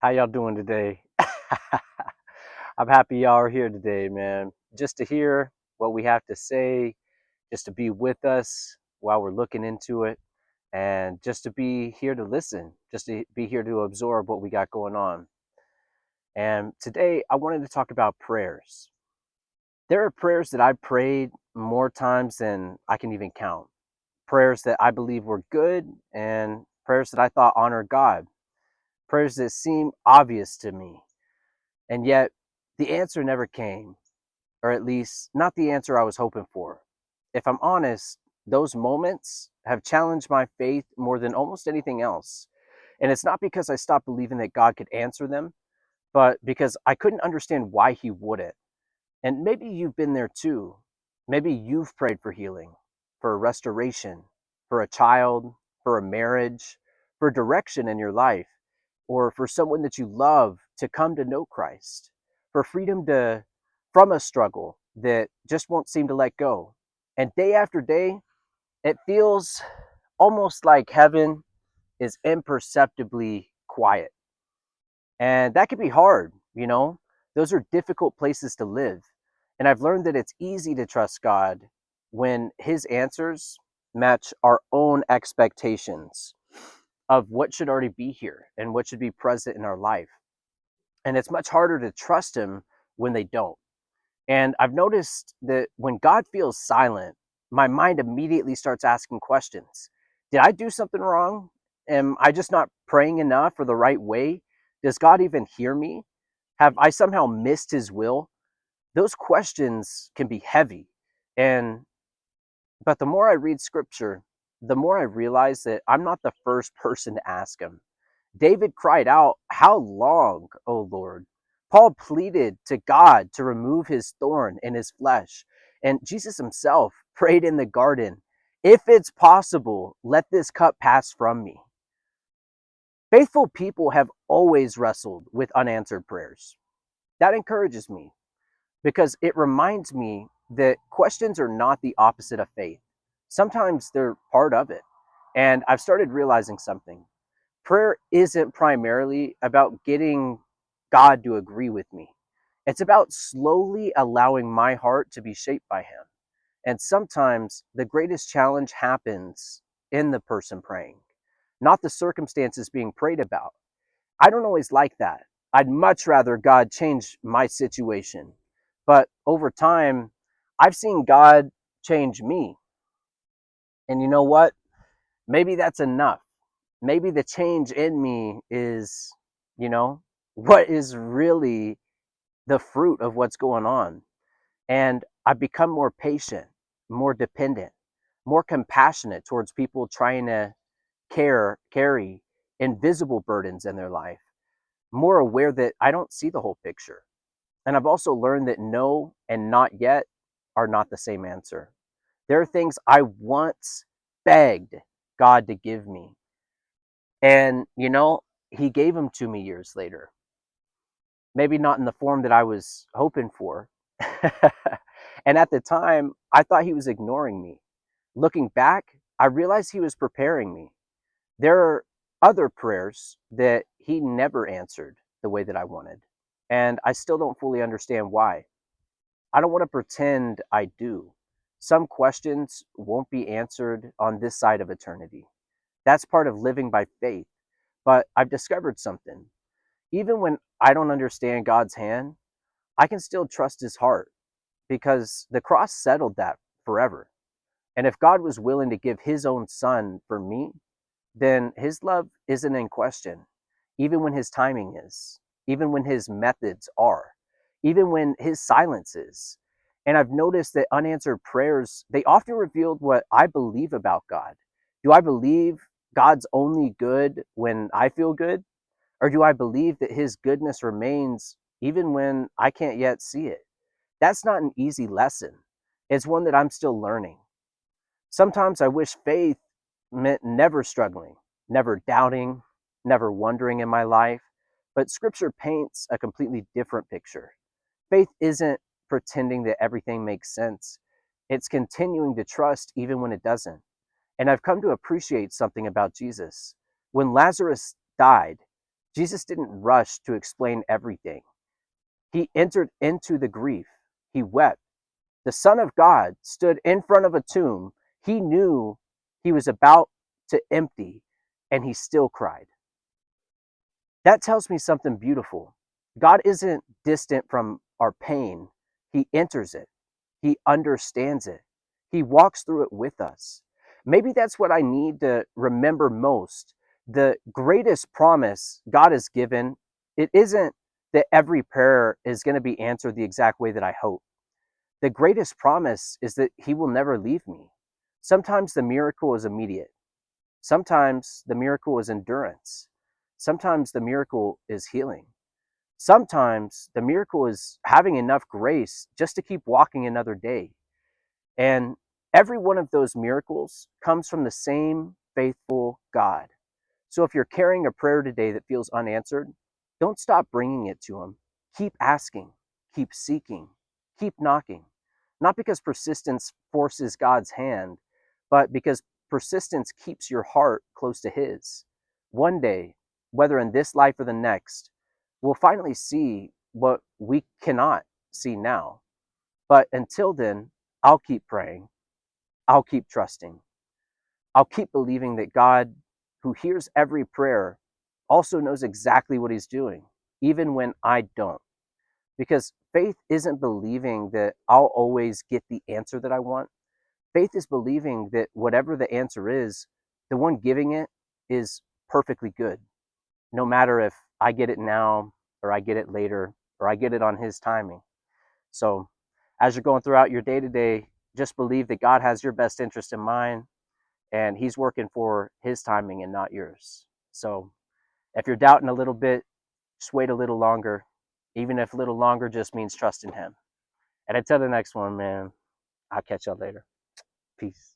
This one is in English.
How y'all doing today? I'm happy y'all are here today, man. Just to hear what we have to say, just to be with us while we're looking into it, and just to be here to listen, just to be here to absorb what we got going on. And today I wanted to talk about prayers. There are prayers that I prayed more times than I can even count. Prayers that I believe were good and prayers that I thought honored God. Prayers that seem obvious to me. And yet the answer never came, or at least not the answer I was hoping for. If I'm honest, those moments have challenged my faith more than almost anything else. And it's not because I stopped believing that God could answer them, but because I couldn't understand why He wouldn't. And maybe you've been there too. Maybe you've prayed for healing, for a restoration, for a child, for a marriage, for direction in your life, or for someone that you love to come to know Christ, for freedom to from a struggle that just won't seem to let go. And day after day, it feels almost like heaven is imperceptibly quiet. And that can be hard. Those are difficult places to live. And I've learned that it's easy to trust God when His answers match our own expectations of what should already be here and what should be present in our life. And it's much harder to trust Him when they don't. And I've noticed that when God feels silent, my mind immediately starts asking questions. Did I do something wrong? Am I just not praying enough or the right way? Does God even hear me? Have I somehow missed His will? Those questions can be heavy. And but the more I read scripture, the more I realize that I'm not the first person to ask Him. David cried out, "How long, O Lord?" Paul pleaded to God to remove his thorn in his flesh. And Jesus himself prayed in the garden, "If it's possible, let this cup pass from me." Faithful people have always wrestled with unanswered prayers. That encourages me because it reminds me that questions are not the opposite of faith. Sometimes they're part of it. And I've started realizing something. Prayer isn't primarily about getting God to agree with me. It's about slowly allowing my heart to be shaped by Him. And sometimes the greatest challenge happens in the person praying, not the circumstances being prayed about. I don't always like that. I'd much rather God change my situation. But over time, I've seen God change me. And you know what? Maybe that's enough. Maybe the change in me is, you know, what is really the fruit of what's going on. And I've become more patient, more dependent, more compassionate towards people trying to carry invisible burdens in their life, more aware that I don't see the whole picture. And I've also learned that no and not yet are not the same answer. There are things I once begged God to give me. And, He gave them to me years later. Maybe not in the form that I was hoping for. And at the time, I thought He was ignoring me. Looking back, I realized He was preparing me. There are other prayers that He never answered the way that I wanted. And I still don't fully understand why. I don't want to pretend I do. Some questions won't be answered on this side of eternity. That's part of living by faith. But I've discovered something. Even when I don't understand God's hand, I can still trust His heart because the cross settled that forever. And if God was willing to give His own Son for me, then His love isn't in question, even when His timing is, even when His methods are, even when His silence is. And I've noticed that unanswered prayers, they often revealed what I believe about God. Do I believe God's only good when I feel good? Or do I believe that His goodness remains even when I can't yet see it? That's not an easy lesson. It's one that I'm still learning. Sometimes I wish faith meant never struggling, never doubting, never wondering in my life. But Scripture paints a completely different picture. Faith isn't pretending that everything makes sense, it's continuing to trust even when it doesn't. And I've come to appreciate something about Jesus. When Lazarus died, Jesus didn't rush to explain everything. He entered into the grief. He wept. The Son of God stood in front of a tomb he knew he was about to empty, and he still cried. That tells me something beautiful. God isn't distant from our pain, He enters it, He understands it, He walks through it with us. Maybe that's what I need to remember most. The greatest promise God has given, it isn't that every prayer is going to be answered the exact way that I hope. The greatest promise is that He will never leave me. Sometimes the miracle is immediate. Sometimes the miracle is endurance. Sometimes the miracle is healing. Sometimes the miracle is having enough grace just to keep walking another day. And every one of those miracles comes from the same faithful God. So if you're carrying a prayer today that feels unanswered, don't stop bringing it to Him. Keep asking, keep seeking, keep knocking. Not because persistence forces God's hand, but because persistence keeps your heart close to His. One day, whether in this life or the next, we'll finally see what we cannot see now. But until then, I'll keep praying. I'll keep trusting. I'll keep believing that God, who hears every prayer, also knows exactly what He's doing, even when I don't. Because faith isn't believing that I'll always get the answer that I want. Faith is believing that whatever the answer is, the one giving it is perfectly good, no matter if I get it now or I get it later or I get it on His timing. So, as you're going throughout your day to day, just believe that God has your best interest in mind and He's working for His timing and not yours. So, if you're doubting a little bit, just wait a little longer, even if a little longer just means trusting Him. And until the next one, man, I'll catch y'all later. Peace.